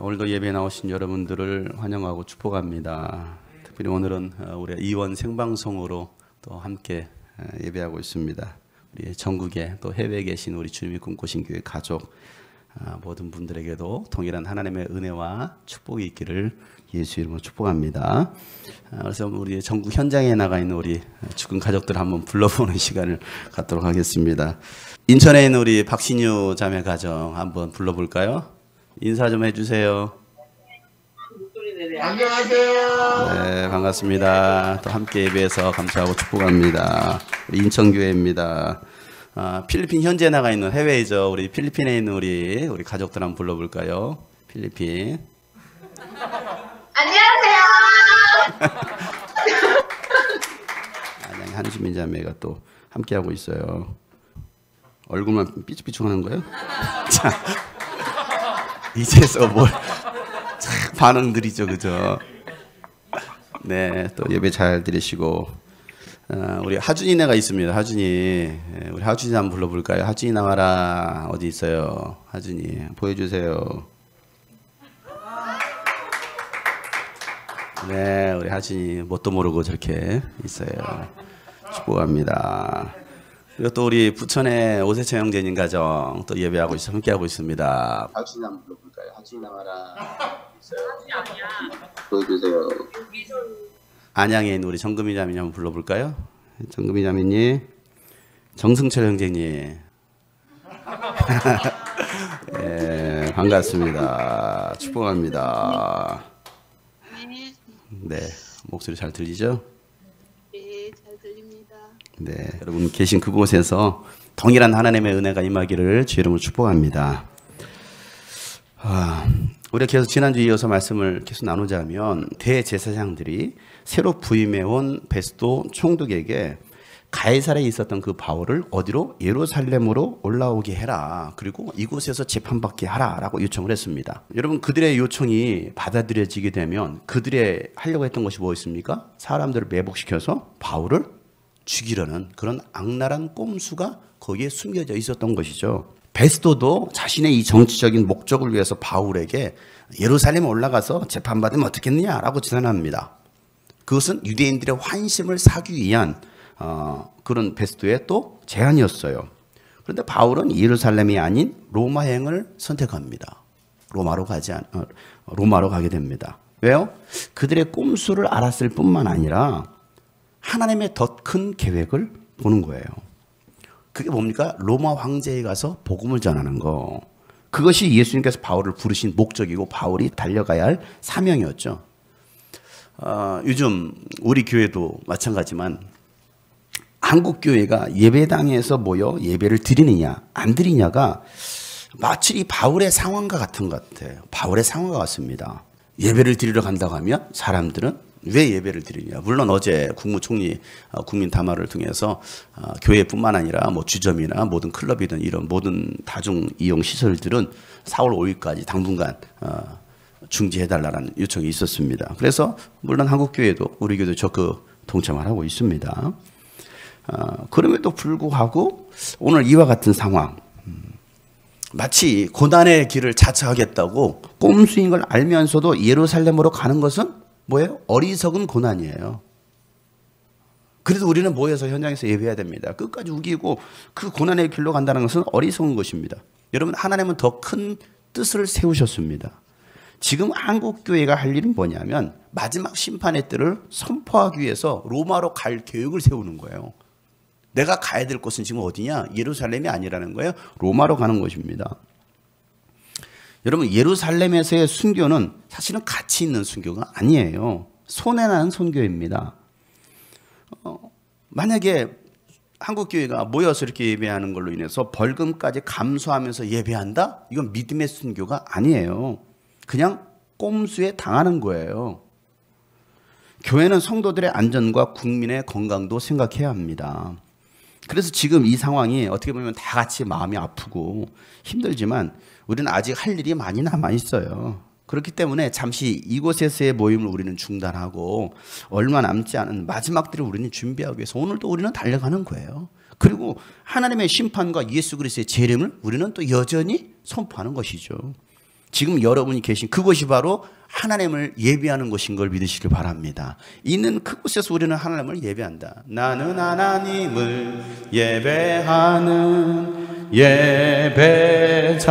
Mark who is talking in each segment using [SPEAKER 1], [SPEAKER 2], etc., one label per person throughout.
[SPEAKER 1] 오늘도 예배에 나오신 여러분들을 환영하고 축복합니다. 특별히 오늘은 우리 이원 생방송으로 또 함께 예배하고 있습니다. 우리 전국에 또 해외에 계신 우리 주님이 꿈꾸신 교회 가족 모든 분들에게도 동일한 하나님의 은혜와 축복이 있기를 예수 이름으로 축복합니다. 그래서 우리 전국 현장에 나가 있는 우리 죽은 가족들 한번 불러보는 시간을 갖도록 하겠습니다. 인천에 있는 우리 박신유 자매 가정 한번 불러볼까요? 인사 좀 해주세요.
[SPEAKER 2] 안녕하세요.
[SPEAKER 1] 네, 반갑습니다. 또 함께 예배해서 감사하고 축복합니다. 우리 인천교회입니다. 필리핀 현지에 나가 있는 해외이죠. 우리 필리핀에 있는 우리 가족들 한번 불러볼까요? 필리핀.
[SPEAKER 2] 안녕하세요.
[SPEAKER 1] 안양 한수민 자매가 또 함께하고 있어요. 얼굴만 삐죽삐죽하는 거예요? 자, 이제서 뭘 반응들이죠, 그죠? 네, 또 예배 잘 드리시고 우리 하준이네가 있습니다. 하준이, 우리 하준이 한번 불러볼까요? 하준이 나와라. 어디 있어요? 하준이 보여주세요. 네, 우리 하준이 뭣도 모르고 저렇게 있어요. 축복합니다. 그리고 또 우리 부천의 오세채 형제님 가정 또 예배하고 있어 함께하고 있습니다. 하준이 한번 불러볼까요? 하준이 나와라. 있어요. 보여주세요. 안양에 있는 우리 정금이 자매님 한번 불러볼까요? 정금이 자매님, 정승철 형제님. 네, 반갑습니다. 축복합니다. 네, 목소리 잘 들리죠?
[SPEAKER 3] 네, 잘 들립니다.
[SPEAKER 1] 네, 여러분 계신 그곳에서 동일한 하나님의 은혜가 임하기를 주 이름으로 축복합니다. 우리가 계속 지난주에 이어서 말씀을 계속 나누자면 대제사장들이 새로 부임해온 베스도 총독에게 가이사랴에 있었던 그 바울을 어디로? 예루살렘으로 올라오게 해라. 그리고 이곳에서 재판받게 하라라고 요청을 했습니다. 여러분, 그들의 요청이 받아들여지게 되면 그들의 하려고 했던 것이 뭐였습니까? 사람들을 매복시켜서 바울을 죽이려는 그런 악랄한 꼼수가 거기에 숨겨져 있었던 것이죠. 베스도도 자신의 이 정치적인 목적을 위해서 바울에게 예루살렘에 올라가서 재판받으면 어떻겠느냐라고 제안합니다. 그것은 유대인들의 환심을 사기 위한 그런 베스도의 또 제안이었어요. 그런데 바울은 예루살렘이 아닌 로마행을 선택합니다. 로마로 가게 됩니다. 왜요? 그들의 꼼수를 알았을 뿐만 아니라 하나님의 더 큰 계획을 보는 거예요. 그게 뭡니까? 로마 황제에 가서 복음을 전하는 거. 그것이 예수님께서 바울을 부르신 목적이고 바울이 달려가야 할 사명이었죠. 요즘 우리 교회도 마찬가지지만 한국 교회가 예배당에서 모여 예배를 드리느냐 안 드리냐가 마치 이 바울의 상황과 같은 것 같아요. 바울의 상황과 같습니다. 예배를 드리러 간다고 하면 사람들은 왜 예배를 드리냐? 물론 어제 국무총리 국민 담화를 통해서 교회뿐만 아니라 뭐 주점이나 모든 클럽이든 이런 모든 다중 이용 시설들은 4월 5일까지 당분간 중지해달라는 요청이 있었습니다. 그래서 물론 한국 교회도 우리 교회도 적극 동참을 하고 있습니다. 그럼에도 불구하고 오늘 이와 같은 상황, 마치 고난의 길을 자처하겠다고 꼼수인 걸 알면서도 예루살렘으로 가는 것은 뭐예요? 어리석은 고난이에요. 그래서 우리는 모여서 현장에서 예배해야 됩니다. 끝까지 우기고 그 고난의 길로 간다는 것은 어리석은 것입니다. 여러분, 하나님은 더 큰 뜻을 세우셨습니다. 지금 한국교회가 할 일은 뭐냐면 마지막 심판의 때를 선포하기 위해서 로마로 갈 계획을 세우는 거예요. 내가 가야 될 곳은 지금 어디냐? 예루살렘이 아니라는 거예요. 로마로 가는 것입니다. 여러분, 예루살렘에서의 순교는 사실은 가치 있는 순교가 아니에요. 손해나는 순교입니다. 만약에 한국교회가 모여서 이렇게 예배하는 걸로 인해서 벌금까지 감수하면서 예배한다? 이건 믿음의 순교가 아니에요. 그냥 꼼수에 당하는 거예요. 교회는 성도들의 안전과 국민의 건강도 생각해야 합니다. 그래서 지금 이 상황이 어떻게 보면 다 같이 마음이 아프고 힘들지만 우리는 아직 할 일이 많이 남아 있어요. 그렇기 때문에 잠시 이곳에서의 모임을 우리는 중단하고 얼마 남지 않은 마지막 때를 우리는 준비하기 위해서 오늘도 우리는 달려가는 거예요. 그리고 하나님의 심판과 예수 그리스도의 재림을 우리는 또 여전히 선포하는 것이죠. 지금 여러분이 계신 그곳이 바로 하나님을 예배하는 곳인 걸 믿으시길 바랍니다. 있는 그곳에서 우리는 하나님을 예배한다. 나는 하나님을 예배하는 예배자입니다.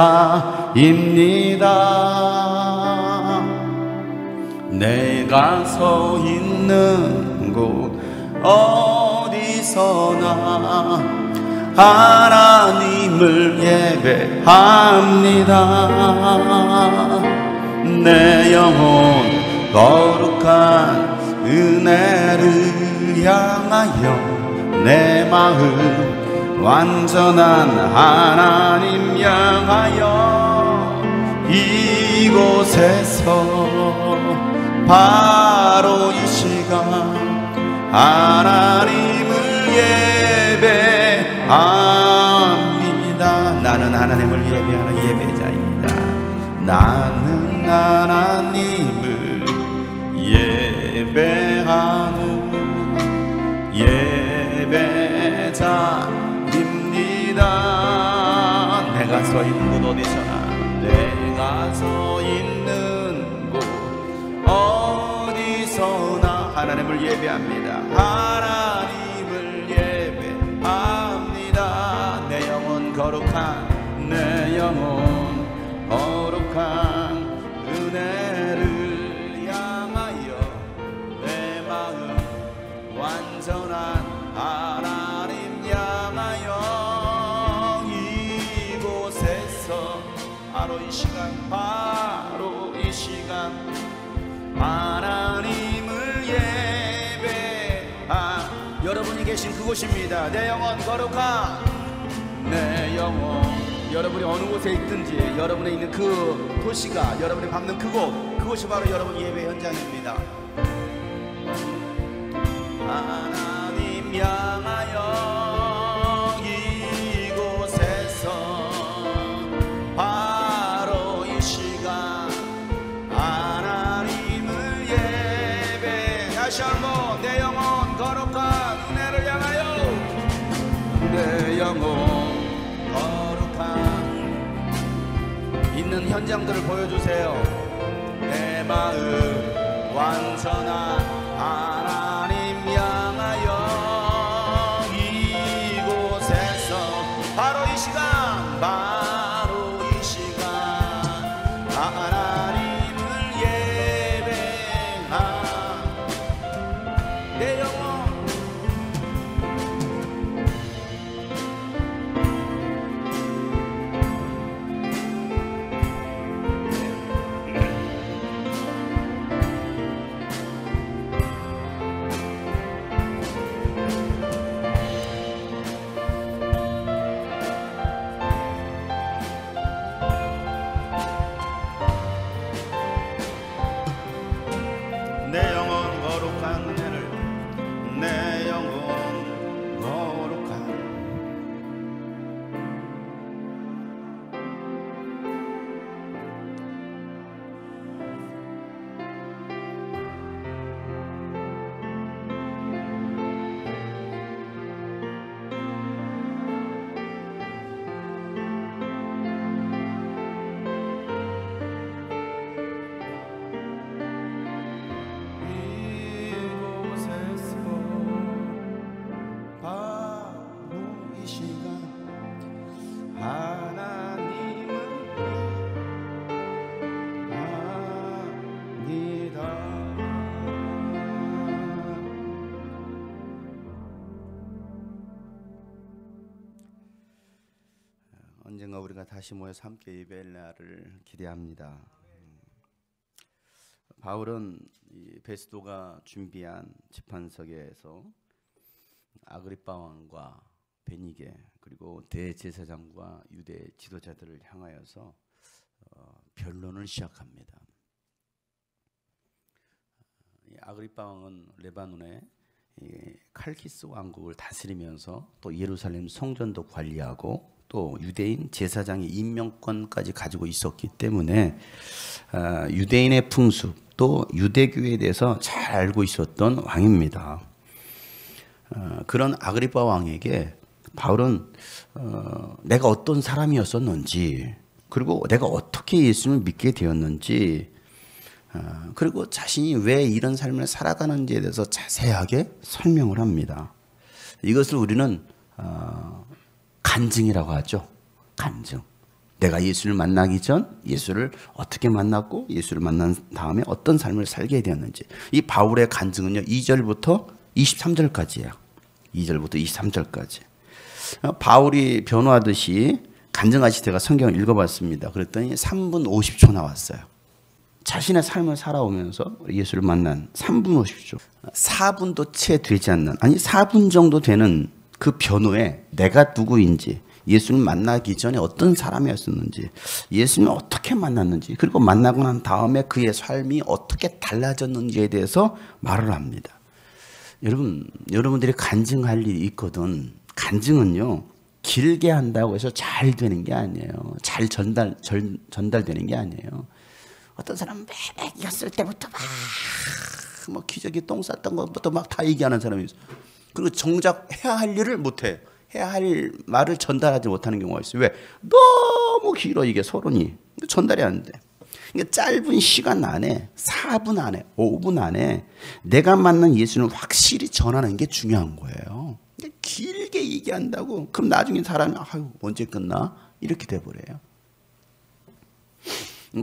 [SPEAKER 1] 내가 서 있는 곳 어디서나 하나님을 예배합니다. 내 영혼 거룩한 은혜를 향하여 내 마음 완전한 하나님 향하여 이곳에서 바로 이 시간 하나님을 예배합니다. 나는 하나님을 예배하는 예배자입니다. 나는 하나님을 예배하는 예배자입니다. 내가 서 있는 곳 어디서나 내가 서 있는 곳 어디서나 하나님을 예배합니다. 하나님을 예배합니다. 내 영혼 거룩한 내 영혼 거룩한 은혜를 향하여 내 마음 완전한 하나님 향하여 이곳에서 바로 이 시간 바로 이 시간 하나님을 예배하 여러분이 계신 그곳입니다. 내 영혼 거룩한 내 영혼 여러분이 어느 곳에 있든지 여러분이 있는 그 도시가 여러분이 밟는 그곳이 바로 여러분 예배 현장입니다. 하나님 향하여 이곳에서 바로 이 시간 하나님을 예배 다시 한번 내 영혼 거룩한 은혜를 향하여 내 영혼 있는 현장들을 보여주세요. 내 마음 완전한 하나님 향하여 이곳에서 바로 이 시간 바로 이 시간 하나님을 예배하 내 영혼 내 영혼 거룩한 은혜를 내 영혼 거룩한 언젠가 우리가 다시 모여서 함께 예배할 날을 기대합니다. 바울은 이 베스도가 준비한 재판석에서 아그리빠 왕과 베니게 그리고 대제사장과 유대 지도자들을 향하여서 변론을 시작합니다. 아그리빠 왕은 레바논의 칼키스 왕국을 다스리면서 또 예루살렘 성전도 관리하고 또 유대인 제사장의 임명권까지 가지고 있었기 때문에 유대인의 풍습 또 유대교에 대해서 잘 알고 있었던 왕입니다. 그런 아그리빠 왕에게 바울은 내가 어떤 사람이었었는지 그리고 내가 어떻게 예수님을 믿게 되었는지, 그리고 자신이 왜 이런 삶을 살아가는지에 대해서 자세하게 설명을 합니다. 이것을 우리는 간증이라고 하죠. 간증. 내가 예수를 만나기 전 예수를 어떻게 만났고 예수를 만난 다음에 어떤 삶을 살게 되었는지. 이 바울의 간증은요, 2절부터 23절까지예요. 2절부터 23절까지. 바울이 변호하듯이 간증하실 때가 성경을 읽어봤습니다. 그랬더니 3분 50초 나왔어요. 자신의 삶을 살아오면서 예수를 만난 3분 50초. 4분도 채 되지 않는, 아니 4분 정도 되는 그 변호에 내가 누구인지, 예수를 만나기 전에 어떤 사람이었었는지, 예수님을 어떻게 만났는지, 그리고 만나고 난 다음에 그의 삶이 어떻게 달라졌는지에 대해서 말을 합니다. 여러분들이 간증할 일이 있거든. 간증은요, 길게 한다고 해서 잘 되는 게 아니에요. 잘 전달되는 게 아니에요. 어떤 사람은 매백이었을 때부터 막 기저귀 똥 쌌던 것부터 막 다 얘기하는 사람이 있어요. 그리고 정작 해야 할 일을 못해. 해야 할 말을 전달하지 못하는 경우가 있어요. 왜? 너무 길어, 이게 서론이. 전달이 안 돼. 그러니까 짧은 시간 안에, 4분 안에, 5분 안에 내가 만난 예수를 확실히 전하는 게 중요한 거예요. 길게 얘기한다고 그럼 나중에 사람이 아유 언제 끝나? 이렇게 돼버려요.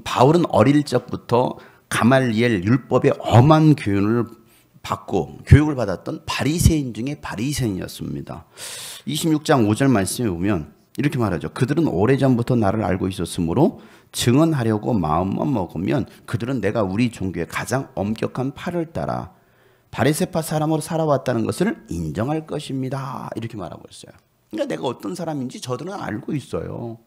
[SPEAKER 1] 바울은 어릴 적부터 가말리엘 율법의 엄한 교육을 받았던 바리새인 중에 바리새인이었습니다. 26장 5절 말씀에 보면 이렇게 말하죠. 그들은 오래전부터 나를 알고 있었으므로 증언하려고 마음만 먹으면 그들은 내가 우리 종교의 가장 엄격한 팔을 따라 바리새파 사람으로 살아왔다는 것을 인정할 것입니다. 이렇게 말하고 있어요. 그러니까 내가 어떤 사람인지 저들은 알고 있어요.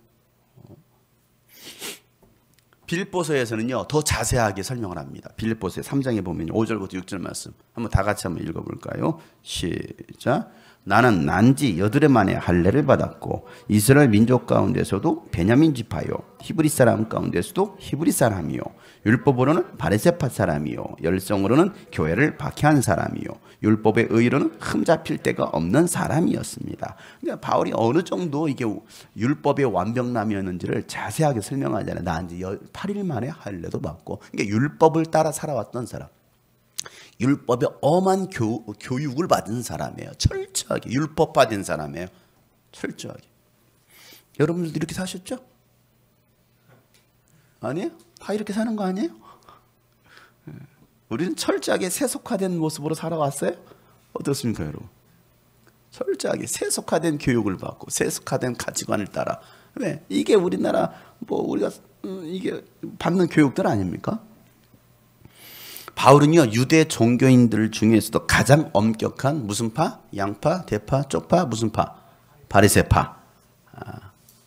[SPEAKER 1] 빌립보서에서는요, 더 자세하게 설명을 합니다. 빌립보서 3장에 보면 5절부터 6절 말씀 한번 다 같이 한번 읽어볼까요? 시작. 나는 난지 여드레 만에 할례를 받았고 이스라엘 민족 가운데서도 베냐민 지파요 히브리 사람 가운데서도 히브리 사람이요 율법으로는 바리새파 사람이요 열성으로는 교회를 박해한 사람이요 율법의 의로는 흠잡힐 데가 없는 사람이었습니다. 그러니까 바울이 어느 정도 이게 율법의 완벽남이었는지를 자세하게 설명하잖아요. 난지 8일 만에 할례도 받고, 그러니까 율법을 따라 살아왔던 사람. 율법의 엄한 교육을 받은 사람이에요. 철저하게 율법화된 사람이에요. 철저하게. 여러분들도 이렇게 사셨죠? 아니에요? 다 이렇게 사는 거 아니에요? 우리는 철저하게 세속화된 모습으로 살아왔어요? 어떻습니까, 여러분? 철저하게 세속화된 교육을 받고 세속화된 가치관을 따라. 왜? 이게 우리나라 우리가 이게 받는 교육들 아닙니까? 바울은요, 유대 종교인들 중에서도 가장 엄격한 무슨 파? 양파, 대파, 쪽파, 무슨 파? 바리새파.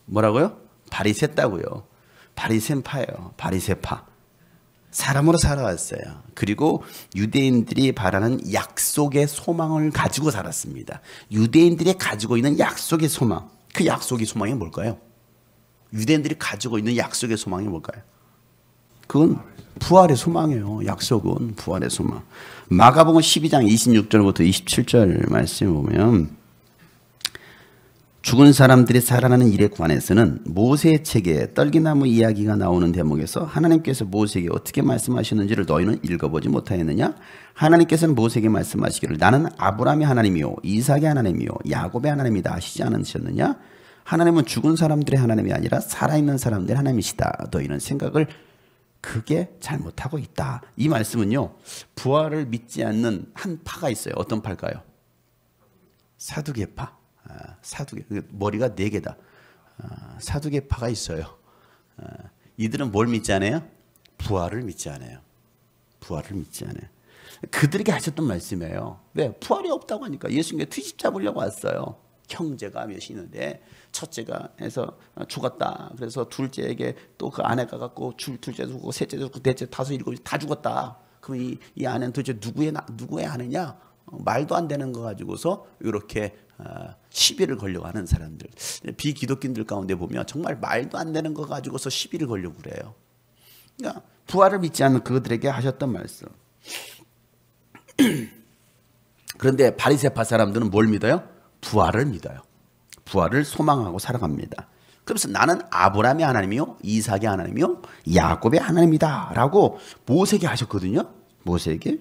[SPEAKER 1] 뭐라고요? 바리새다고요. 바리새파예요. 바리새파. 사람으로 살아왔어요. 그리고 유대인들이 바라는 약속의 소망을 가지고 살았습니다. 유대인들이 가지고 있는 약속의 소망. 그 약속의 소망이 뭘까요? 유대인들이 가지고 있는 약속의 소망이 뭘까요? 그건 부활의 소망이에요. 약속은 부활의 소망. 마가복음 12장 26절부터 27절 말씀을 보면 죽은 사람들이 살아나는 일에 관해서는 모세의 책에 떨기나무 이야기가 나오는 대목에서 하나님께서 모세에게 어떻게 말씀하셨는지를 너희는 읽어보지 못하였느냐? 하나님께서는 모세에게 말씀하시기를 나는 아브라함의 하나님이요 이삭의 하나님이요 야곱의 하나님이다 하시지 않으셨느냐? 하나님은 죽은 사람들의 하나님이 아니라 살아있는 사람들의 하나님이시다. 너희는 생각을 그게 잘못하고 있다. 이 말씀은요, 부활을 믿지 않는 한 파가 있어요. 어떤 파일까요? 사두개파. 사두개. 머리가 4개다. 사두개파가 있어요. 이들은 뭘 믿지 않아요? 부활을 믿지 않아요. 부활을 믿지 않아요. 그들에게 하셨던 말씀이에요. 왜? 부활이 없다고 하니까 예수님께 트집 잡으려고 왔어요. 형제가 몇이 있는데 첫째가 해서 죽었다. 그래서 둘째에게 또 그 아내가 갖고 둘째 죽고 셋째 죽고 넷째 다섯 일곱 다 죽었다. 그럼 이 아내는 도대체 누구의 아내냐? 말도 안 되는 거 가지고서 이렇게 시비를 걸려고 하는 사람들. 비기독교인들 가운데 보면 정말 말도 안 되는 거 가지고서 시비를 걸려고 그래요. 그러니까 부활을 믿지 않는 그들에게 하셨던 말씀. 그런데 바리새파 사람들은 뭘 믿어요? 부활을 믿어요. 부활을 소망하고 살아갑니다. 그러면서 나는 아브라함의 하나님이요, 이삭의 하나님이요, 야곱의 하나님이다 라고 모세에게 하셨거든요. 모세에게.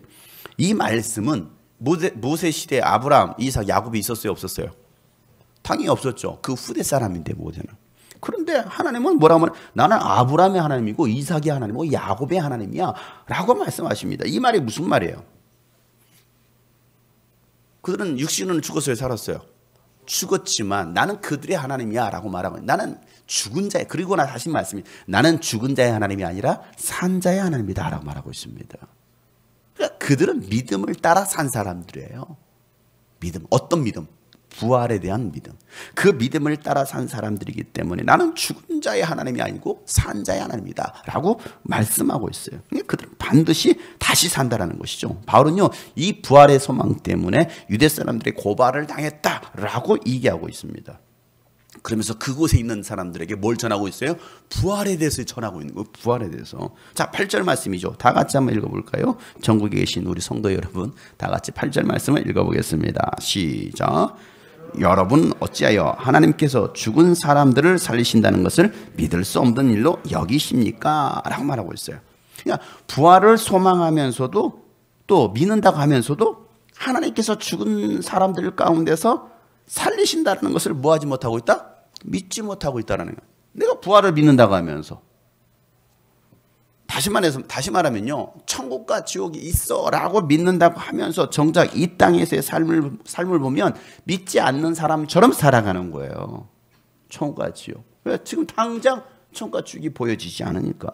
[SPEAKER 1] 이 말씀은 모세 시대에 아브라함, 이삭, 야곱이 있었어요, 없었어요? 당연히 없었죠. 그 후대 사람인데 모세는. 그런데 하나님은 뭐라고 하면 나는 아브라함의 하나님이고 이삭의 하나님이고 야곱의 하나님이야 라고 말씀하십니다. 이 말이 무슨 말이에요? 그들은 육신은 죽었어요, 살았어요? 죽었지만 나는 그들의 하나님이야 라고 말하고, 나는 죽은 자의, 그리고 나 다시 말씀이, 나는 죽은 자의 하나님이 아니라 산 자의 하나님이다 라고 말하고 있습니다. 그러니까 그들은 믿음을 따라 산 사람들이에요. 믿음, 어떤 믿음? 부활에 대한 믿음. 그 믿음을 따라 산 사람들이기 때문에 나는 죽은 자의 하나님이 아니고 산 자의 하나님이다 라고 말씀하고 있어요. 그들은 반드시 다시 산다라는 것이죠. 바울은요, 이 부활의 소망 때문에 유대 사람들의 고발을 당했다라고 얘기하고 있습니다. 그러면서 그곳에 있는 사람들에게 뭘 전하고 있어요? 부활에 대해서 전하고 있는 거예요. 부활에 대해서. 자, 8절 말씀이죠. 다 같이 한번 읽어볼까요? 전국에 계신 우리 성도 여러분, 다 같이 8절 말씀을 읽어보겠습니다. 시작. 여러분 어찌하여 하나님께서 죽은 사람들을 살리신다는 것을 믿을 수 없는 일로 여기십니까? 라고 말하고 있어요. 그러니까 부활을 소망하면서도 또 믿는다고 하면서도 하나님께서 죽은 사람들 가운데서 살리신다는 것을 뭐하지 못하고 있다? 믿지 못하고 있다는 거예요. 내가 부활을 믿는다고 하면서. 다시 말하면요, 천국과 지옥이 있어라고 믿는다고 하면서 정작 이 땅에서의 삶을 보면 믿지 않는 사람처럼 살아가는 거예요. 천국과 지옥. 왜? 지금 당장 천국과 지옥이 보여지지 않으니까.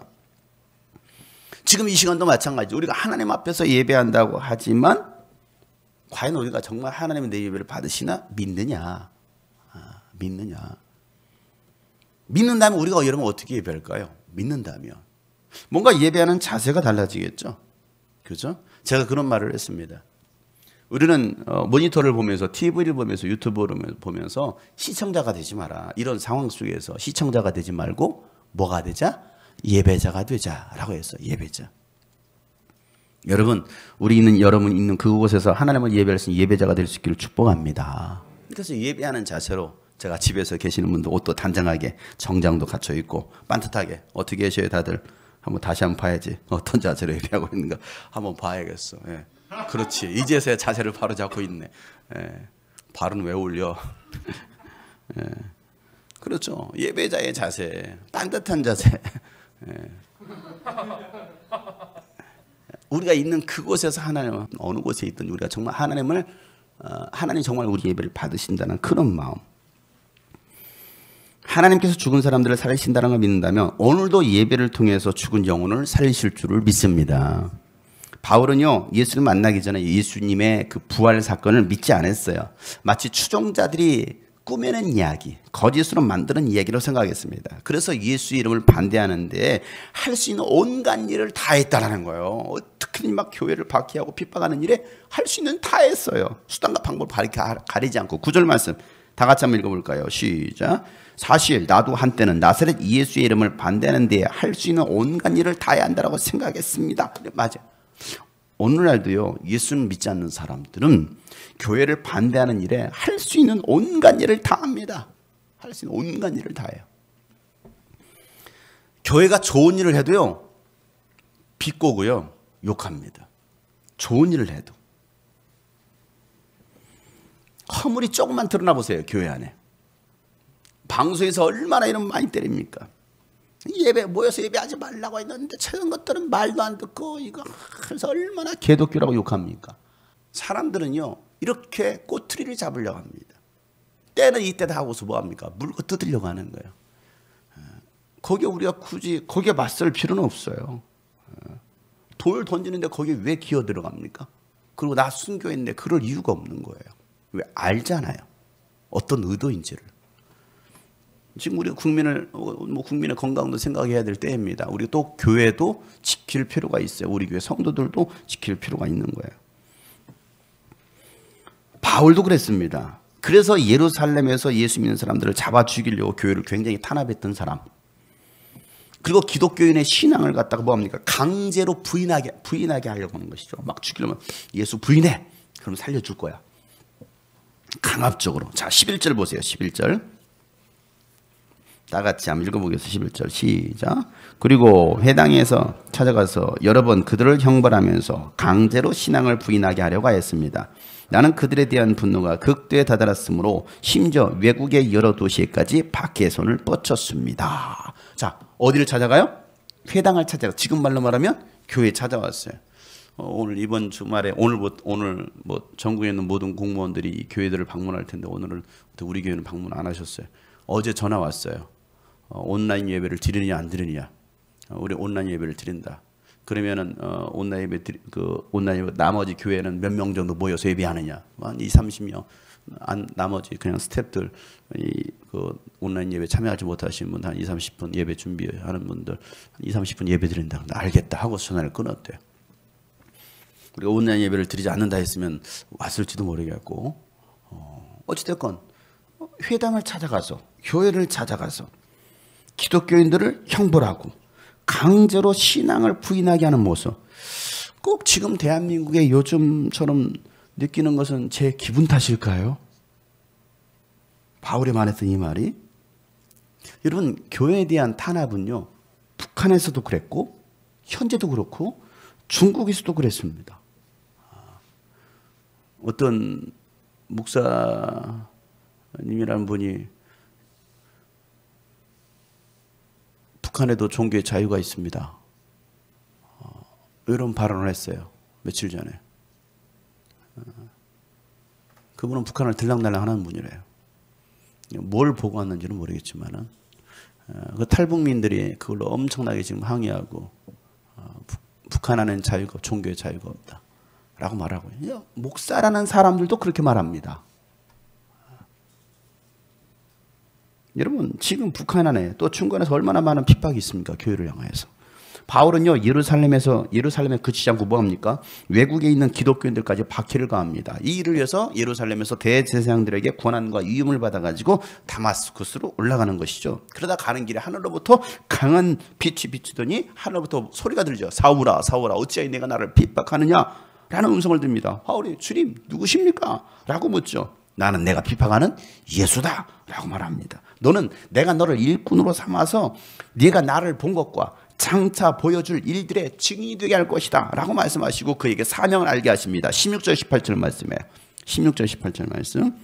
[SPEAKER 1] 지금 이 시간도 마찬가지. 우리가 하나님 앞에서 예배한다고 하지만 과연 우리가 정말 하나님의 내 예배를 받으시나? 믿느냐? 믿느냐? 믿는다면 우리가 여러분 어떻게 예배할까요? 믿는다면 뭔가 예배하는 자세가 달라지겠죠. 그렇죠? 제가 그런 말을 했습니다. 우리는 모니터를 보면서, TV를 보면서, 유튜브를 보면서 시청자가 되지 마라. 이런 상황 속에서 시청자가 되지 말고 뭐가 되자? 예배자가 되자라고 했어요. 예배자. 여러분, 여러분 있는 그곳에서 하나님을 예배할 수 있는 예배자가 될 수 있기를 축복합니다. 그래서 예배하는 자세로 제가 집에서 계시는 분도 옷도 단정하게, 정장도 갖춰 입고 반듯하게 어떻게 하셔요, 다들? 다시 한번 봐야지. 어떤 자세로 예배하고 있는가 한번 봐야겠어. 예. 그렇지. 이제서야 자세를 바로 잡고 있네. 예. 발은 왜 올려? 예. 그렇죠. 예배자의 자세, 반듯한 자세. 예. 우리가 있는 그곳에서 하나님, 어느 곳에 있든 우리가 정말 하나님 정말 우리 예배를 받으신다는 그런 마음. 하나님께서 죽은 사람들을 살리신다는 걸 믿는다면 오늘도 예배를 통해서 죽은 영혼을 살리실 줄을 믿습니다. 바울은요, 예수를 만나기 전에 예수님의 그 부활 사건을 믿지 않았어요. 마치 추종자들이 꾸며낸 이야기, 거짓으로 만드는 이야기로 생각했습니다. 그래서 예수 이름을 반대하는데 할 수 있는 온갖 일을 다 했다라는 거예요. 특히 막 교회를 박해하고 핍박하는 일에 할 수 있는 다 했어요. 수단과 방법을 가리지 않고. 9절 말씀 다 같이 한번 읽어볼까요? 시작. 사실 나도 한때는 나사렛 예수의 이름을 반대하는 데 할 수 있는 온갖 일을 다 해야 한다고 생각했습니다. 맞아. 오늘날도요, 예수를 믿지 않는 사람들은 교회를 반대하는 일에 할 수 있는 온갖 일을 다 합니다. 할 수 있는 온갖 일을 다 해요. 교회가 좋은 일을 해도요, 비꼬고요, 욕합니다. 좋은 일을 해도. 허물이 조금만 드러나 보세요, 교회 안에. 방송에서 얼마나 이런 많이 때립니까? 모여서 예배하지 말라고 했는데 저런 것들은 말도 안 듣고 이거 그래서 얼마나 개독교라고 욕합니까? 사람들은요, 이렇게 꼬투리를 잡으려고 합니다. 때는 이때다 하고서 뭐합니까? 물고 뜯으려고 하는 거예요. 거기에 우리가 굳이 거기에 맞설 필요는 없어요. 돌 던지는데 거기에 왜 기어 들어갑니까? 그리고 나 순교했는데 그럴 이유가 없는 거예요. 왜? 알잖아요. 어떤 의도인지를. 지금 우리 국민의 건강도 생각해야 될 때입니다. 우리 또 교회도 지킬 필요가 있어요. 우리 교회 성도들도 지킬 필요가 있는 거예요. 바울도 그랬습니다. 그래서 예루살렘에서 예수 믿는 사람들을 잡아 죽이려고 교회를 굉장히 탄압했던 사람. 그리고 기독교인의 신앙을 갖다가 뭐합니까? 강제로 부인하게 하려고 하는 것이죠. 막 죽이려면 예수 부인해. 그럼 살려줄 거야. 강압적으로. 자, 11절 보세요. 11절. 다 같이 한번 읽어보겠습니다. 11절 시작. 그리고 회당에서 찾아가서 여러 번 그들을 형벌하면서 강제로 신앙을 부인하게 하려고 하였습니다. 나는 그들에 대한 분노가 극도에 다다랐으므로 심지어 외국의 여러 도시에까지 박해의 손을 뻗쳤습니다. 자, 어디를 찾아가요? 회당을 찾아가. 지금 말로 말하면 교회에 찾아왔어요. 오늘 이번 주말에 오늘 뭐 전국에 있는 모든 공무원들이 이 교회들을 방문할 텐데 오늘은 우리 교회는 방문 안 하셨어요. 어제 전화 왔어요. 온라인 예배를 드리느냐 안 드리느냐. 우리 온라인 예배를 드린다. 그러면은 온라인 예배 온라인 예배 나머지 교회는 몇 명 정도 모여서 예배하느냐. 한 20-30명. 나머지 그냥 스태프들 그 온라인 예배 참여하지 못하신 분 한 20-30분 예배 준비하는 분들 한 20-30분 예배 드린다. 알겠다 하고 전화를 끊었대요. 우리가 온라인 예배를 드리지 않는다 했으면 왔을지도 모르겠고 어찌됐건 회당을 찾아가서 교회를 찾아가서 기독교인들을 형벌하고 강제로 신앙을 부인하게 하는 모습. 꼭 지금 대한민국의 요즘처럼 느끼는 것은 제 기분 탓일까요? 바울이 말했던 이 말이. 여러분, 교회에 대한 탄압은요, 북한에서도 그랬고 현재도 그렇고 중국에서도 그랬습니다. 어떤 목사님이라는 분이 북한에도 종교의 자유가 있습니다. 이런 발언을 했어요. 며칠 전에. 그분은 북한을 들락날락 하는 분이래요. 뭘 보고 왔는지는 모르겠지만은 그 탈북민들이 그걸로 엄청나게 지금 항의하고 북한 안에는 자유가 종교의 자유가 없다. 라고 말하고 목사라는 사람들도 그렇게 말합니다. 여러분 지금 북한 안에 또 중간에서 얼마나 많은 핍박이 있습니까? 교회를 향해서. 바울은요 예루살렘에 그치지 않고 뭐합니까? 외국에 있는 기독교인들까지 박해를 가합니다. 이 일을 위해서 예루살렘에서 대제사장들에게 권한과 위임을 받아가지고 다마스쿠스로 올라가는 것이죠. 그러다 가는 길에 하늘로부터 강한 빛이 비추더니 하늘로부터 소리가 들죠. 사울아 사울아 어찌하여 내가 나를 핍박하느냐 라는 음성을 듭니다. 바울이 주님 누구십니까? 라고 묻죠. 나는 내가 핍박하는 예수다 라고 말합니다. 너는 내가 너를 일꾼으로 삼아서 네가 나를 본 것과 장차 보여줄 일들의 증인이 되게 할 것이다 라고 말씀하시고 그에게 사명을 알게 하십니다. 16절 18절 말씀에 16절 18절 말씀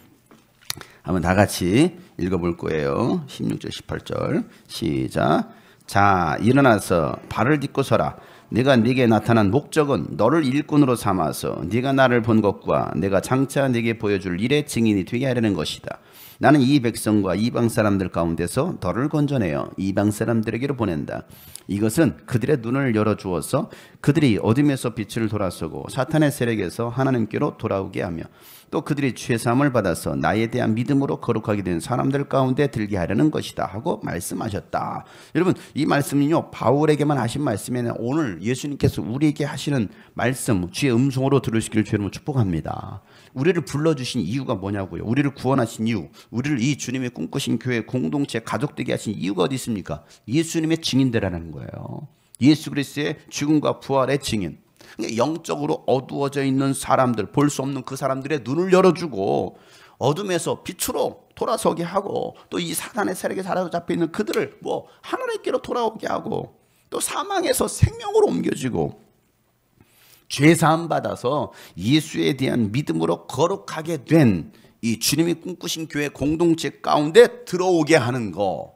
[SPEAKER 1] 한번 다 같이 읽어볼 거예요. 16절 18절 시작. 자 일어나서 발을 딛고 서라. 내가 네게 나타난 목적은 너를 일꾼으로 삼아서 네가 나를 본 것과 내가 장차 네게 보여줄 일의 증인이 되게 하려는 것이다. 나는 이 백성과 이방 사람들 가운데서 너를 건져내어 이방 사람들에게로 보낸다. 이것은 그들의 눈을 열어주어서 그들이 어둠에서 빛을 돌아서고 사탄의 세력에서 하나님께로 돌아오게 하며 또 그들이 죄사함을 받아서 나에 대한 믿음으로 거룩하게 된 사람들 가운데 들게 하려는 것이다 하고 말씀하셨다. 여러분 이 말씀은요 바울에게만 하신 말씀이 아니라 오늘 예수님께서 우리에게 하시는 말씀 주의 음성으로 들으시기를 주의 이름으로 축복합니다. 우리를 불러주신 이유가 뭐냐고요. 우리를 구원하신 이유, 우리를 이 주님의 꿈꾸신 교회 공동체 가족 되게 하신 이유가 어디 있습니까? 예수님의 증인되라는 거예요. 예수 그리스도의 죽음과 부활의 증인. 영적으로 어두워져 있는 사람들, 볼 수 없는 그 사람들의 눈을 열어주고 어둠에서 빛으로 돌아서게 하고 또 이 사단의 세력에 사로잡혀 있는 그들을 뭐 하나님께로 돌아오게 하고 또 사망에서 생명으로 옮겨지고 죄사함 받아서 예수에 대한 믿음으로 거룩하게 된 이 주님이 꿈꾸신 교회 공동체 가운데 들어오게 하는 거.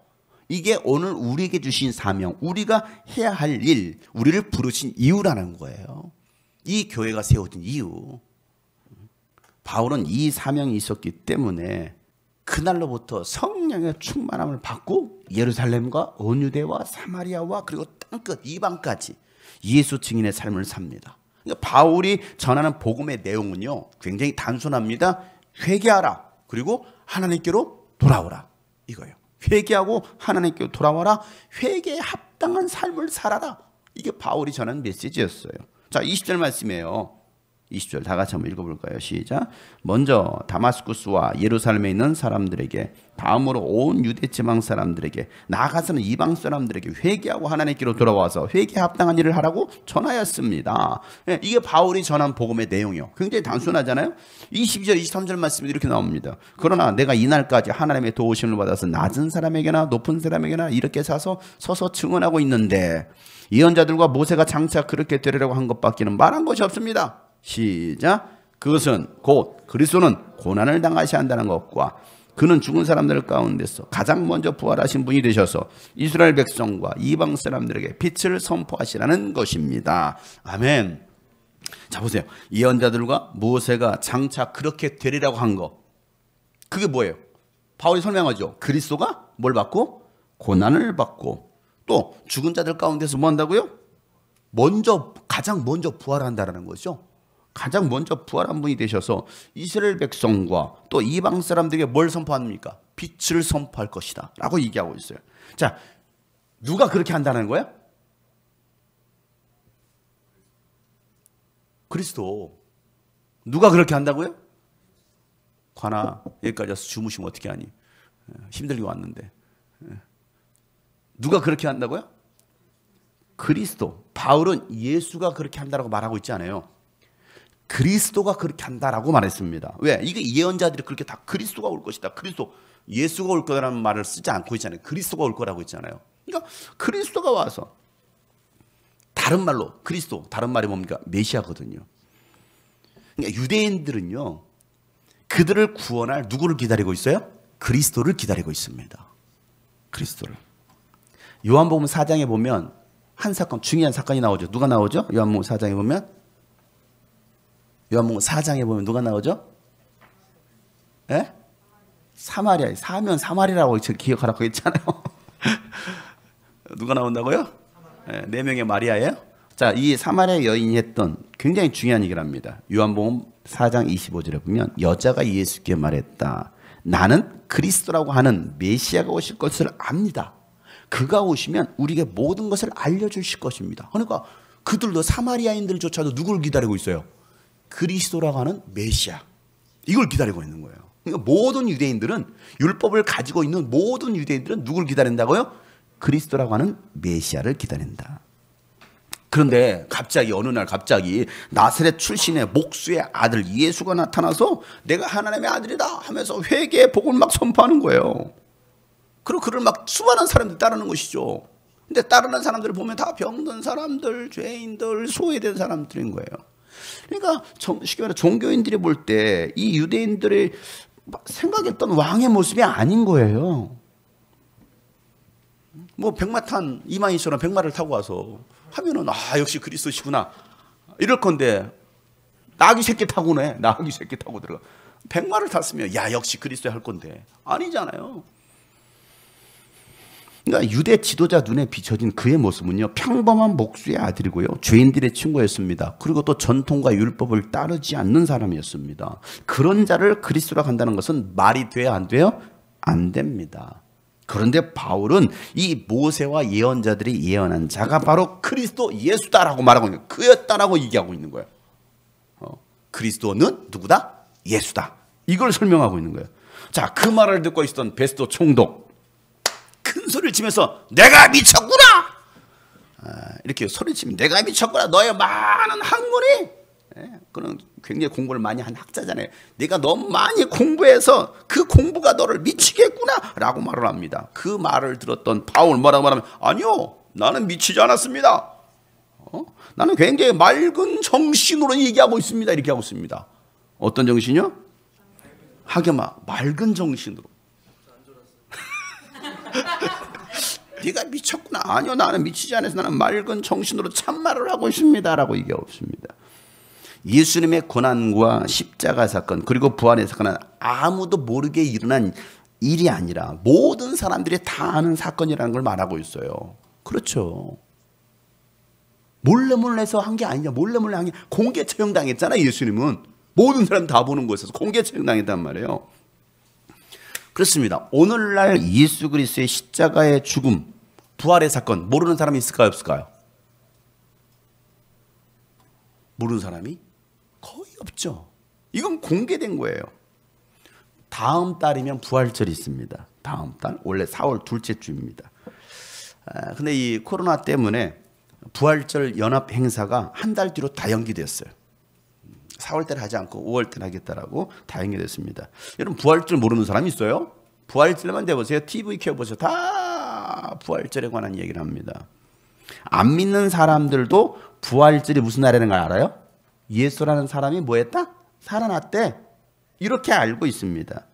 [SPEAKER 1] 이게 오늘 우리에게 주신 사명, 우리가 해야 할 일, 우리를 부르신 이유라는 거예요. 이 교회가 세워진 이유. 바울은 이 사명이 있었기 때문에 그날로부터 성령의 충만함을 받고 예루살렘과 온 유대와 사마리아와 그리고 땅끝 이방까지 예수 증인의 삶을 삽니다. 그러니까 바울이 전하는 복음의 내용은요 굉장히 단순합니다. 회개하라 그리고 하나님께로 돌아오라 이거예요. 회개하고 하나님께로 돌아와라. 회개에 합당한 삶을 살아라. 이게 바울이 전하는 메시지였어요. 자 20절 말씀이에요. 20절 다 같이 한번 읽어볼까요? 시작. 먼저 다마스쿠스와 예루살렘에 있는 사람들에게, 다음으로 온 유대 지방 사람들에게, 나아가서는 이방 사람들에게 회개하고 하나님께로 돌아와서 회개에 합당한 일을 하라고 전하였습니다. 이게 바울이 전한 복음의 내용이요. 굉장히 단순하잖아요. 22절 23절 말씀이 이렇게 나옵니다. 그러나 내가 이날까지 하나님의 도우심을 받아서 낮은 사람에게나 높은 사람에게나 이렇게 서서 증언하고 있는데, 예언자들과 모세가 장차 그렇게 되리라고 한 것밖에는 말한 것이 없습니다. 시작. 그것은 곧 그리스도는 고난을 당하셔야 한다는 것과 그는 죽은 사람들 가운데서 가장 먼저 부활하신 분이 되셔서 이스라엘 백성과 이방 사람들에게 빛을 선포하시라는 것입니다. 아멘. 자, 보세요. 예언자들과 모세가 장차 그렇게 되리라고 한 거, 그게 뭐예요? 바울이 설명하죠. 그리스도가 뭘 받고? 고난을 받고, 또 죽은 자들 가운데서 뭐 한다고요? 가장 먼저 부활한다라는 거죠. 가장 먼저 부활한 분이 되셔서 이스라엘 백성과 또 이방 사람들에게 뭘 선포합니까? 빛을 선포할 것이다 라고 얘기하고 있어요. 자, 누가 그렇게 한다는 거야? 그리스도. 누가 그렇게 한다고요? 관아, 여기까지 와서 주무시면 어떻게 하니? 힘들게 왔는데. 누가 그렇게 한다고요? 그리스도. 바울은 예수가 그렇게 한다고 말하고 있지 않아요. 그리스도가 그렇게 한다라고 말했습니다. 왜? 이게 예언자들이 그렇게 다 그리스도가 올 것이다, 그리스도, 예수가 올 거라는 말을 쓰지 않고 있잖아요. 그리스도가 올 거라고 있잖아요. 그러니까 그리스도가 와서, 다른 말로 그리스도, 다른 말이 뭡니까? 메시아거든요. 그러니까 유대인들은요, 그들을 구원할 누구를 기다리고 있어요? 그리스도를 기다리고 있습니다. 그리스도를. 요한복음 4장에 보면 한 사건, 중요한 사건이 나오죠. 누가 나오죠? 요한복음 4장에 보면 누가 나오죠? 예? 사마리아. 사면 사마리라고 기억하라고 했잖아요. 누가 나온다고요? 예, 4명의 마리아예요. 자, 이 사마리아 여인이 했던 굉장히 중요한 얘기를 합니다. 요한복음 4장 25절에 보면 여자가 예수께 말했다. 나는 그리스도라고 하는 메시아가 오실 것을 압니다. 그가 오시면 우리에게 모든 것을 알려주실 것입니다. 그러니까 그들도, 사마리아인들조차도 누구를 기다리고 있어요? 그리스도라고 하는 메시아. 이걸 기다리고 있는 거예요. 그러니까 모든 유대인들은, 율법을 가지고 있는 모든 유대인들은 누굴 기다린다고요? 그리스도라고 하는 메시아를 기다린다. 그런데 갑자기 어느 날 갑자기 나사렛 출신의 목수의 아들 예수가 나타나서 내가 하나님의 아들이다 하면서 회개의 복을 막 선포하는 거예요. 그리고 그를 막 수많은 사람들이 따르는 것이죠. 근데 따르는 사람들을 보면 다 병든 사람들, 죄인들, 소외된 사람들인 거예요. 그러니까 쉽게 말해 종교인들이 볼 때 이 유대인들이 생각했던 왕의 모습이 아닌 거예요. 뭐 백마탄 이만희처럼 백마를 타고 와서 하면은 역시 그리스도시구나 이럴 건데, 나귀 새끼 타고네. 나귀 새끼 타고 들어가. 백마를 탔으면 역시 그리스도 할 건데 아니잖아요. 그러니까 유대 지도자 눈에 비춰진 그의 모습은요, 평범한 목수의 아들이고요, 죄인들의 친구였습니다. 그리고 또 전통과 율법을 따르지 않는 사람이었습니다. 그런 자를 그리스도라고 한다는 것은 말이 돼야 안 돼요? 안 됩니다. 그런데 바울은 이 모세와 예언자들이 예언한 자가 바로 그리스도 예수다라고 말하고 있는 거예요. 그였다라고 얘기하고 있는 거예요. 그리스도는 누구다? 예수다. 이걸 설명하고 있는 거예요. 자, 그 말을 듣고 있었던 베스도 총독 큰 소리를 치면서 내가 미쳤구나! 이렇게 소리치면 내가 미쳤구나! 너의 많은 학문이, 그는 굉장히 공부를 많이 한 학자잖아요. 내가 너무 많이 공부해서 그 공부가 너를 미치겠구나! 라고 말을 합니다. 그 말을 들었던 바울 뭐라고 말하면, 아니요, 나는 미치지 않았습니다. 나는 굉장히 맑은 정신으로 얘기하고 있습니다. 이렇게 하고 있습니다. 어떤 정신이요? 하게마, 맑은 정신으로. 네가 미쳤구나. 아니요, 나는 미치지 않아서 나는 맑은 정신으로 참말을 하고 있습니다. 라고 얘기하고 있습니다. 예수님의 고난과 십자가 사건 그리고 부활의 사건은 아무도 모르게 일어난 일이 아니라 모든 사람들이 다 아는 사건이라는 걸 말하고 있어요. 그렇죠. 몰래 해서 한 게 아니냐. 몰래 한 게 공개 처형당했잖아요. 예수님은 모든 사람 다 보는 곳에서 공개 처형당했단 말이에요. 그렇습니다. 오늘날 예수 그리스도의 십자가의 죽음, 부활의 사건 모르는 사람이 있을까요, 없을까요? 모르는 사람이 거의 없죠. 이건 공개된 거예요. 다음 달이면 부활절이 있습니다. 다음 달 원래 4월 둘째 주입니다. 근데 이 코로나 때문에 부활절 연합 행사가 한 달 뒤로 다 연기됐어요. 4월 때는 하지 않고 5월 때는 하겠다라고 다 연기됐습니다. 여러분 부활절 모르는 사람이 있어요? 부활절만 돼보세요. TV 켜보세요. 다 부활절에 관한 얘기를 합니다. 안 믿는 사람들도 부활절이 무슨 날이라는 걸 알아요? 예수라는 사람이 뭐 했다? 살아났대. 이렇게 알고 있습니다.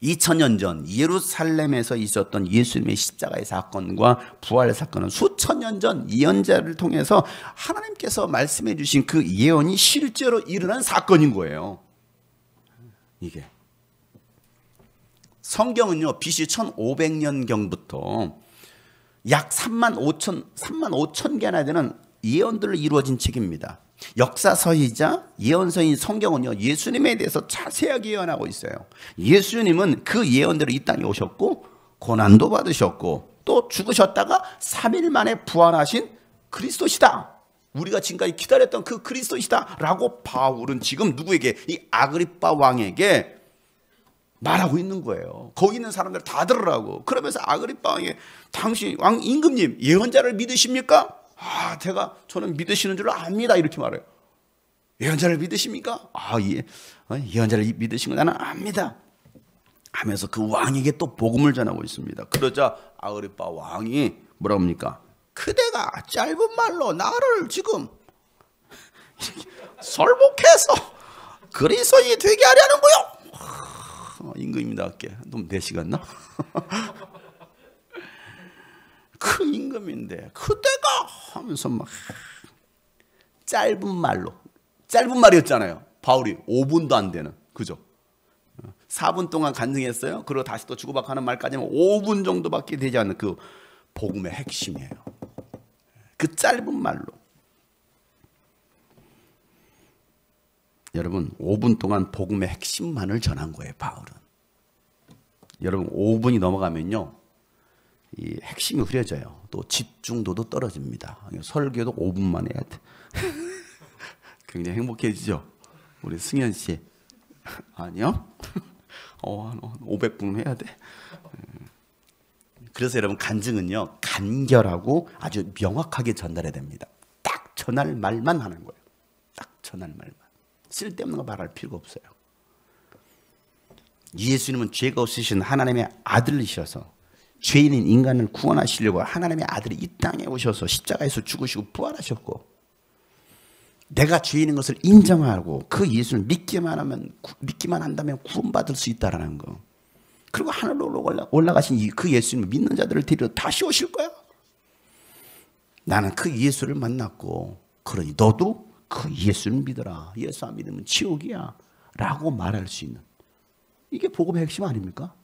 [SPEAKER 1] 2000년 전 예루살렘에서 있었던 예수님의 십자가의 사건과 부활의 사건은 수천 년 전 예언자를 통해서 하나님께서 말씀해 주신 그 예언이 실제로 일어난 사건인 거예요. 이게 성경은요, BC 1500년경부터 약 3만 5천 개나 되는 예언들로 이루어진 책입니다. 역사서이자 예언서인 성경은요, 예수님에 대해서 자세하게 예언하고 있어요. 예수님은 그 예언대로 이 땅에 오셨고 고난도 받으셨고 또 죽으셨다가 3일 만에 부활하신 그리스도시다. 우리가 지금까지 기다렸던 그 그리스도시다 라고 바울은 지금 누구에게? 이 아그리빠 왕에게 말하고 있는 거예요. 거기 있는 사람들 다 들으라고. 그러면서 아그리빠 왕이 당신 왕 임금님 예언자를 믿으십니까? 저는 믿으시는 줄 압니다. 이렇게 말해요. 예언자를 믿으십니까? 예. 예언자를 믿으신 거 나는 압니다. 하면서 그 왕에게 또 복음을 전하고 있습니다. 그러자 아그리빠 왕이 뭐라고 합니까? 그대가 짧은 말로 나를 지금 설복해서 그리스도인이 되게 하려는 거요. 임금입니다. 할게. 너무 4시간 나? 그 임금인데 그대가 하면서 막 짧은 말이었잖아요. 바울이 5분도 안 되는, 그죠? 4분 동안 간증했어요. 그리고 다시 또 주고받고 하는 말까지는 5분 정도밖에 되지 않는 그 복음의 핵심이에요. 그 짧은 말로. 여러분 5분 동안 복음의 핵심만을 전한 거예요. 바울은. 여러분 5분이 넘어가면요, 이 핵심이 흐려져요. 또 집중도도 떨어집니다. 설교도 5분만 해야 돼. 굉장히 행복해지죠? 우리 승현 씨. 아니요? 500분 해야 돼. 그래서 여러분 간증은요, 간결하고 아주 명확하게 전달해야 됩니다. 딱 전할 말만 하는 거예요. 딱 전할 말만. 쓸데없는 거 말할 필요가 없어요. 예수님은 죄가 없으신 하나님의 아들이셔서 죄인인 인간을 구원하시려고 하나님의 아들이 이 땅에 오셔서 십자가에서 죽으시고 부활하셨고, 내가 죄인인 것을 인정하고 그 예수를 믿기만 한다면 구원받을 수 있다라는 거. 그리고 하늘로 올라가신 그 예수님을 믿는 자들을 데리러 다시 오실 거야. 나는 그 예수를 만났고, 그러니 너도 그 예수를 믿어라. 예수 안 믿으면 지옥이야 라고 말할 수 있는, 이게 복음의 핵심 아닙니까?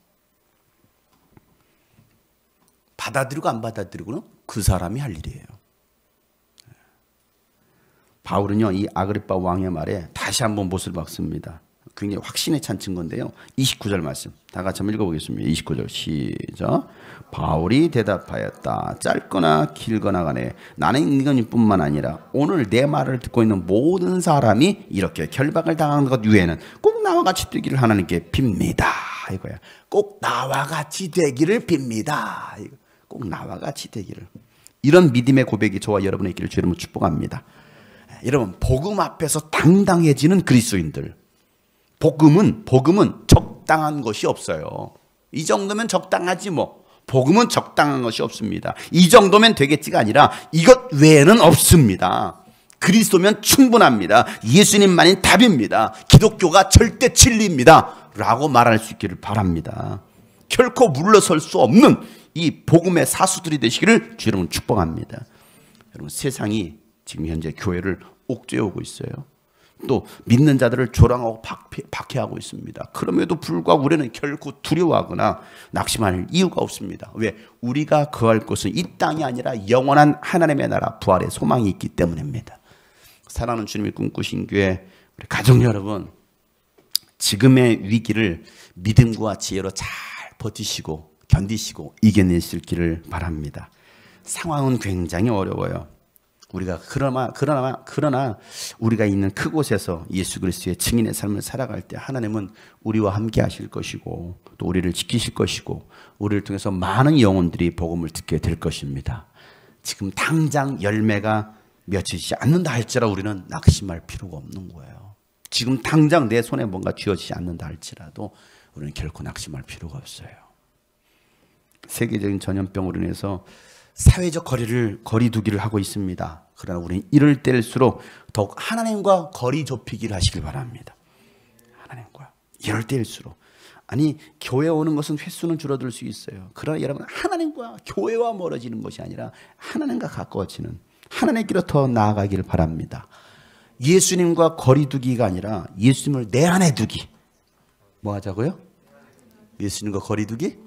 [SPEAKER 1] 받아들이고 안 받아들이고는 그 사람이 할 일이에요. 바울은요, 이 아그리빠 왕의 말에 다시 한번 못을 박습니다. 굉장히 확신에 찬 증거인데요. 29절 말씀 다 같이 한번 읽어보겠습니다. 29절 시작. 바울이 대답하였다. 짧거나 길거나 간에 나는 임금님뿐만 아니라 오늘 내 말을 듣고 있는 모든 사람이 이렇게 결박을 당한 것 위에는 꼭 나와 같이 되기를 하나님께 빕니다. 이거야. 꼭 나와 같이 되기를 빕니다. 꼭 나와 같이 되기를. 이런 믿음의 고백이 저와 여러분의 있기를 주의 이름으로 축복합니다. 여러분, 복음 앞에서 당당해지는 그리스도인들. 복음은 적당한 것이 없어요. 이 정도면 적당하지 뭐. 복음은 적당한 것이 없습니다. 이 정도면 되겠지가 아니라 이것 외에는 없습니다. 그리스도면 충분합니다. 예수님만이 답입니다. 기독교가 절대 진리입니다 라고 말할 수 있기를 바랍니다. 결코 물러설 수 없는 이 복음의 사수들이 되시기를 주 여러분 축복합니다. 여러분, 세상이 지금 현재 교회를 옥죄어오고 있어요. 또 믿는 자들을 조롱하고 박해하고 있습니다. 그럼에도 불구하고 우리는 결코 두려워하거나 낙심할 이유가 없습니다. 왜? 우리가 거할 곳은 이 땅이 아니라 영원한 하나님의 나라 부활의 소망이 있기 때문입니다. 사랑하는 주님이 꿈꾸신 교회 우리 가족 여러분, 지금의 위기를 믿음과 지혜로 잘 버티시고 견디시고 이겨내실 길을 바랍니다. 상황은 굉장히 어려워요. 우리가 그러나 우리가 있는 그곳에서 예수 그리스도의 증인의 삶을 살아갈 때 하나님은 우리와 함께 하실 것이고 또 우리를 지키실 것이고 우리를 통해서 많은 영혼들이 복음을 듣게 될 것입니다. 지금 당장 열매가 맺히지 않는다 할지라도 우리는 낙심할 필요가 없는 거예요. 지금 당장 내 손에 뭔가 쥐어지지 않는다 할지라도 우리는 결코 낙심할 필요가 없어요. 세계적인 전염병으로 인해서 사회적 거리두기를 하고 있습니다. 그러나 우리는 이럴 때일수록 더욱 하나님과 거리 좁히기를 하시길 바랍니다. 하나님과 이럴 때일수록. 아니 교회 오는 것은 횟수는 줄어들 수 있어요. 그러나 여러분 하나님과 교회와 멀어지는 것이 아니라 하나님과 가까워지는 하나님께로 더 나아가기를 바랍니다. 예수님과 거리두기가 아니라 예수님을 내 안에 두기. 뭐 하자고요? 예수님과 거리두기?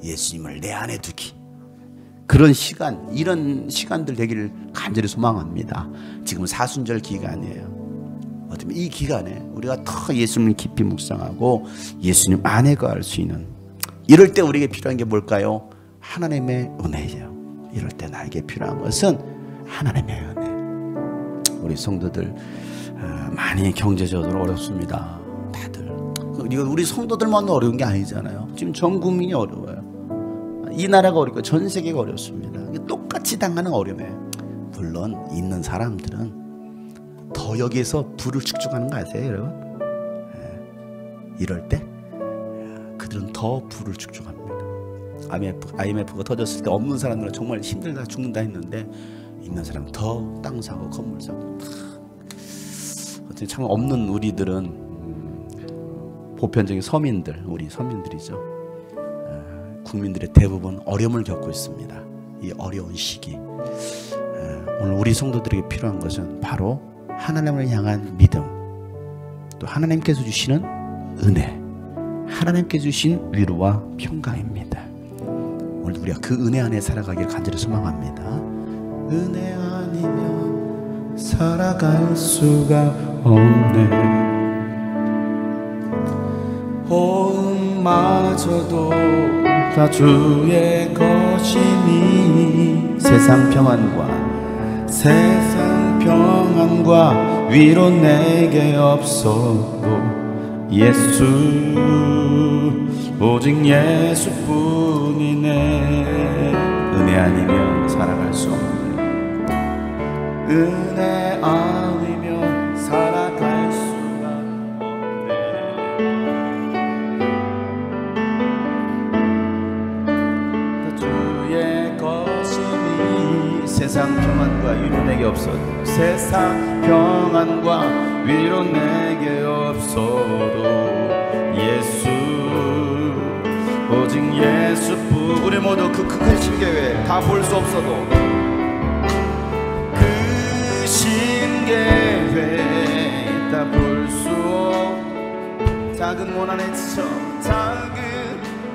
[SPEAKER 1] 예수님을 내 안에 두기. 그런 시간, 이런 시간들 되기를 간절히 소망합니다. 지금 사순절 기간이에요. 어쩌면 이 기간에 우리가 더 예수님을 깊이 묵상하고 예수님 안에 거할 수 있는, 이럴 때 우리에게 필요한 게 뭘까요? 하나님의 은혜예요. 이럴 때 나에게 필요한 것은 하나님의 은혜. 우리 성도들 많이 경제적으로 어렵습니다. 다들. 우리 성도들만 어려운 게 아니잖아요. 지금 전 국민이 어려워요. 이 나라가 어렵고 전 세계가 어렵습니다. 똑같이 당하는 어려움이에요. 물론 있는 사람들은 더 여기에서 부를 축적하는 거 아세요, 여러분? 이럴 때 그들은 더 부를 축적합니다. IMF가 터졌을 때 없는 사람들은 정말 힘들다 죽는다 했는데 있는 사람은 더 땅 사고 건물 사고. 어쨌든 참 없는 우리들은 보편적인 서민들, 우리 서민들이죠. 국민들의 대부분 어려움을 겪고 있습니다. 이 어려운 시기. 오늘 우리 성도들에게 필요한 것은 바로 하나님을 향한 믿음, 또 하나님께서 주시는 은혜, 하나님께 주신 위로와 평강입니다. 오늘 우리가 그 은혜 안에 살아가길 간절히 소망합니다. 은혜 아니면 살아갈 수가 없네. 호흡마저도 다 주의 것이니 세상 평안과 위로 내게 없어도 예수, 오직 예수뿐이네. 은혜 아니면 살아갈 수 없네. 은혜 아니면 살아갈 수가 없네. 주의 것이니 세상 평안과 위로 내게 없어도, 세상 평안과 위로 내게 없어도 예수, 오직 예수뿐. 우리 모두 그 큰 신계회 다 볼 수 없어도 그 신계회 다 볼 수 없. 작은 고난에 지쳐, 작은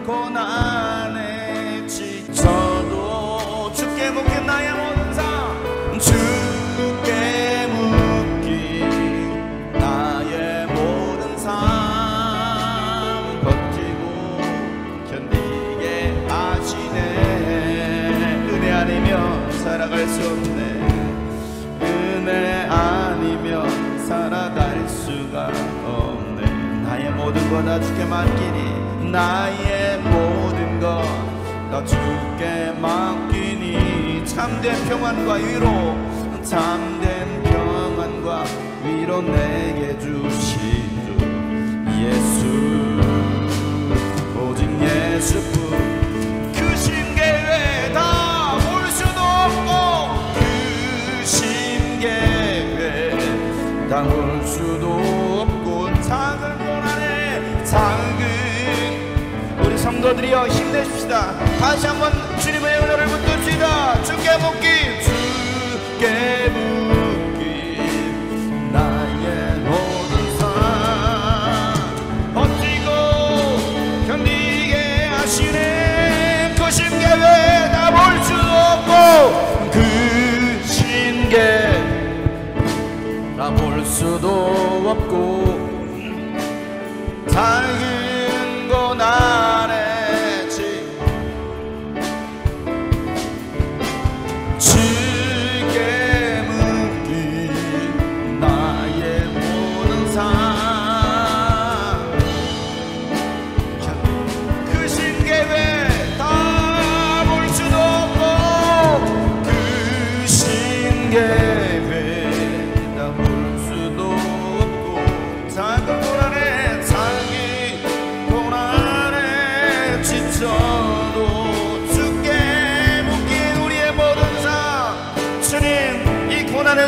[SPEAKER 1] 고난에 지쳐도 주께 묶인 나의 모든 삶, 주께 묶인 나의 모든 삶 버티고 견디게 하시네. 은혜 아니면 살아갈 수 없네. 은혜 아니면 살아갈 수가 없네. 나의 모든 것 다 주께 맡기니, 나의 모든 것 다 주께 맡기니. 참된 평안과 위로, 참된 평안과 위로 내게 주시죠. 예수, 오직 예수뿐. 그 신계회 다 볼 수도 없고, 그 신계회 다 볼 수도 없고, 작은 고난에 작은 우리 성도들이여 힘내십시다. 다시 한번 주님의 은혜를 붙듭시다. 주께 묶인, 주께 묶인 나의 모든 삶 버티고 견디게 하시네. 그 신계회 다 볼 수 없고, 그 신계 다 볼 수도 없고, 작은 고난에 주께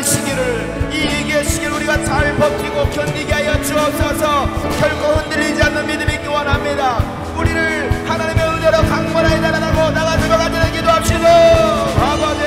[SPEAKER 2] 어려운 시기를, 이 위기의 시기를 우리가 잘 버티고 견디게 하여 주옵소서. 결코 흔들리지 않는 믿음이 있기 원합니다. 우리를 하나님의 은혜로 강건하게 달아나고 나가 들어가기를 기도합시다. 아버지,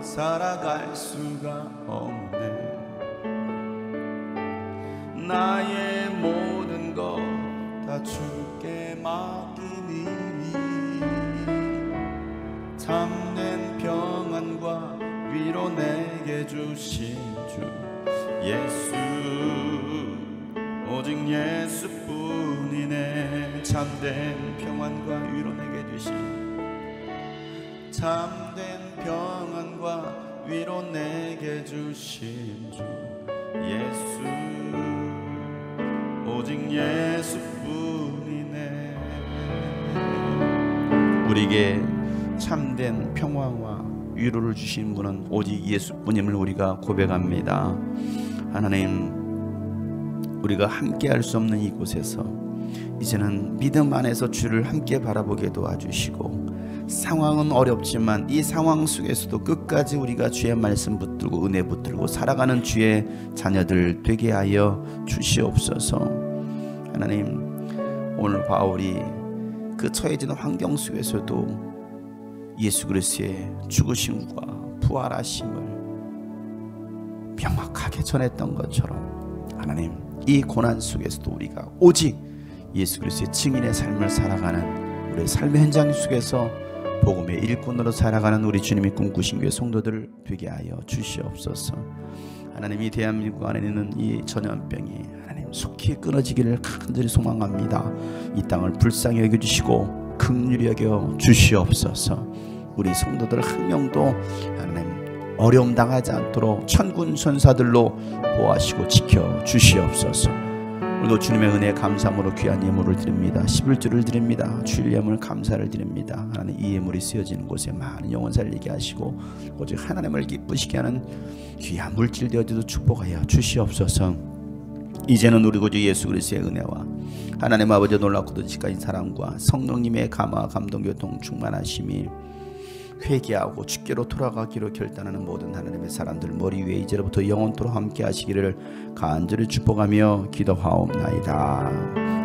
[SPEAKER 2] 살아갈 수가 없네. 나의 모든 것 다 주께 맡기니 참된 평안과 위로 내게 주신 주 예수, 오직 예수뿐이네. 참된 평안과 위로 내게 주신, 참된 평안과 위로 내게 주신 주 예수, 오직 예수뿐이네.
[SPEAKER 1] 우리에게 참된 평화와 위로를 주신 분은 오직 예수뿐임을 우리가 고백합니다. 하나님, 우리가 함께 할 수 없는 이곳에서 이제는 믿음 안에서 주를 함께 바라보게 도와주시고, 상황은 어렵지만 이 상황 속에서도 끝까지 우리가 주의 말씀 붙들고 은혜 붙들고 살아가는 주의 자녀들 되게 하여 주시옵소서. 하나님, 오늘 바울이 그 처해지는 환경 속에서도 예수 그리스도의 죽으심과 부활하심을 명확하게 전했던 것처럼, 하나님, 이 고난 속에서도 우리가 오직 예수 그리스도의 증인의 삶을 살아가는 우리의 삶의 현장 속에서 복음의 일꾼으로 살아가는 우리 주님이 꿈꾸신 교회 성도들 되게 하여 주시옵소서. 하나님, 이 대한민국 안에 있는 이 전염병이 하나님 속히 끊어지기를 간절히 소망합니다. 이 땅을 불쌍히 여겨주시고 긍휼히 여겨 주시옵소서. 우리 성도들 한 명도 하나님 어려움 당하지 않도록 천군 천사들로 보호하시고 지켜 주시옵소서. 오늘도 주님의 은혜에 감사함으로 귀한 예물을 드립니다. 11주를 드립니다. 주일 예물 감사를 드립니다. 하나님, 이 예물이 쓰여지는 곳에 많은 영혼 살리게 하시고 오직 하나님을 기쁘시게 하는 귀한 물질 되어지도 축복하여 주시옵소서. 이제는 우리 구주 예수 그리스도의 은혜와 하나님 아버지의 놀랍고도 지극한 사랑과 성령님의 감화 감동 교통 충만하심이 회개하고 주께로 돌아가기로 결단하는 모든 하나님의 사람들 머리 위에 이제로부터 영원토록 함께 하시기를 간절히 축복하며 기도하옵나이다.